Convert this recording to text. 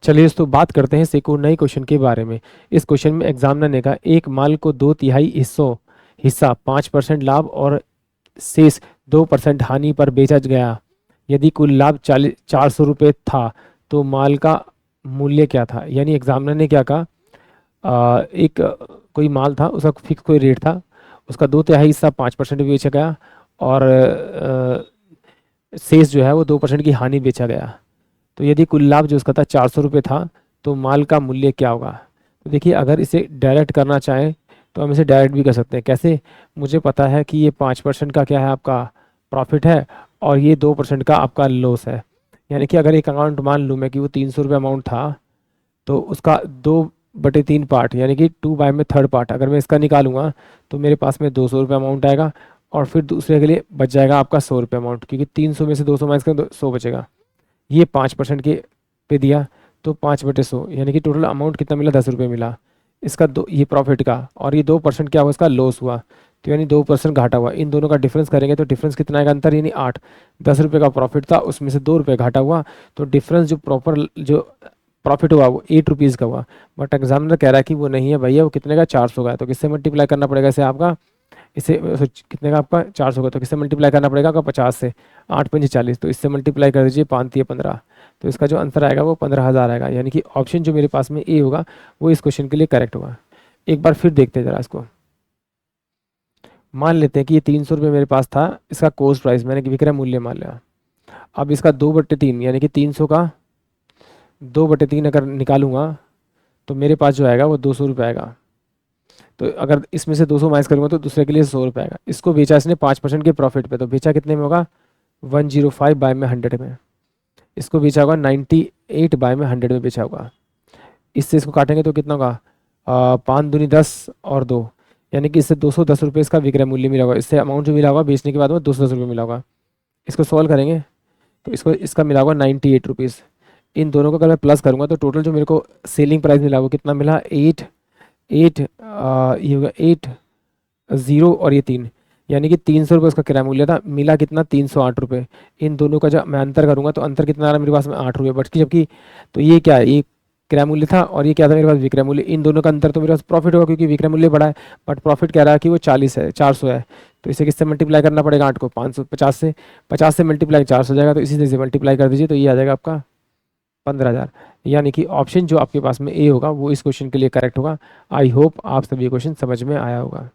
चलिए दोस्तों बात करते हैं एक और नए क्वेश्चन के बारे में। इस क्वेश्चन में एग्जामिनर ने कहा एक माल को 2/3 हिस्सा 5% लाभ और शेष 2% हानि पर बेचा गया। यदि कुल लाभ 400 रुपये था तो माल का मूल्य क्या था। यानी एग्जामिनर ने क्या कहा, एक कोई माल था, उसका फिक्स कोई रेट था, उसका 2/3 हिस्सा 5% बेचा गया और शेष जो है वो 2% की हानि बेचा गया। तो यदि कुल लाभ जो उसका था 400 रुपये था तो माल का मूल्य क्या होगा। तो देखिए अगर इसे डायरेक्ट करना चाहें तो हम इसे डायरेक्ट भी कर सकते हैं। कैसे, मुझे पता है कि ये 5% का क्या है आपका प्रॉफिट है और ये 2% का आपका लॉस है। यानी कि अगर एक अमाउंट मान लूँ मैं कि वो 300 रुपये अमाउंट था तो उसका 2/3 पार्ट यानी कि 2/3 पार्ट अगर मैं इसका निकालूंगा तो मेरे पास में 200 रुपये अमाउंट आएगा और फिर दूसरे के लिए बच जाएगा आपका 100 रुपये अमाउंट, क्योंकि 300 में से 200 माइनस करें तो 100 बचेगा। ये 5% के पे दिया तो 5/100 यानी कि टोटल अमाउंट कितना मिला, 10 रुपये मिला इसका दो, ये प्रॉफिट का, और ये 2% क्या हुआ इसका लॉस हुआ, तो यानी 2% घाटा हुआ। इन दोनों का डिफरेंस करेंगे तो डिफरेंस कितना आएगा अंतर, यानी 8। 10 रुपये का प्रॉफिट था उसमें से 2 रुपये घाटा हुआ, तो डिफरेंस जो प्रॉफिट हुआ वो 8 रुपीज़ का हुआ। बट एग्जामिनर कह रहा है कि वो नहीं है भैया, वो कितने का 400 का है। तो किससे मल्टीप्लाई करना पड़ेगा इसे आपका, इसे कितने का आपका 400 का, तो किससे मल्टीप्लाई करना पड़ेगा आपका 50 से। 8×5 = 40, तो इससे मल्टीप्लाई कर दीजिए, 5×3 = 15। तो इसका जो आंसर आएगा वो 15,000 आएगा। यानी कि ऑप्शन जो मेरे पास में ए होगा वो इस क्वेश्चन के लिए करेक्ट होगा। एक बार फिर देखते हैं जरा इसको। मान लेते हैं कि ये 300 रुपये मेरे पास था, इसका कॉस्ट प्राइस मैंने विक्रय मूल्य मान लिया। अब इसका 2/3 यानी कि 300 का 2/3 अगर निकालूंगा तो मेरे पास जो आएगा वो 200 रुपये आएगा। तो अगर इसमें से 200 माइनस करूंगा तो दूसरे के लिए 100 रुपये आएगा। इसको बेचा इसने 5% के प्रॉफिट पे, तो बेचा कितने में होगा 105/100 में। इसको बेचा होगा 98/100 में बेचा होगा। इससे इसको काटेंगे तो कितना होगा 5×2 = 10 और 2, यानी कि इससे 210 रुपये इसका विक्रय मूल्य मिला होगा। इससे अमाउंट जो मिला होगा बेचने के बाद में 210 रुपये मिला होगा। इसको सॉल्व करेंगे तो इसको इसका मिला होगा 98 रुपीज़। इन दोनों को अगर मैं प्लस करूंगा तो टोटल जो मेरे को सेलिंग प्राइस मिला वो कितना मिला 8 ये होगा 8 0 और ये 3, यानी कि 300 रुपये उसका किराया मूल्य था, मिला कितना 308 रुपये। इन दोनों का जब मैं अंतर करूंगा तो अंतर कितना आ रहा है मेरे पास में 8 रुपये, बट जबकि तो ये क्या है, ये किराया मूल्य था और ये क्या था मेरे पास विक्रय मूल्य। इन दोनों का अंतर तो मेरे पास प्रॉफिट होगा क्योंकि विक्रय मूल्य बढ़ा है, बट प्रॉफिट कह रहा है कि वो 400 है। तो इसे किससे मल्टीप्लाई करना पड़ेगा 8 को 550 से, 50 से मल्टीप्लाई 400 हो जाएगा, तो इसी से मल्टीप्लाई कर दीजिए तो ये आ जाएगा आपका 15,000। यानी कि ऑप्शन जो आपके पास में ए होगा वो इस क्वेश्चन के लिए करेक्ट होगा। आई होप आप सभी क्वेश्चन समझ में आया होगा।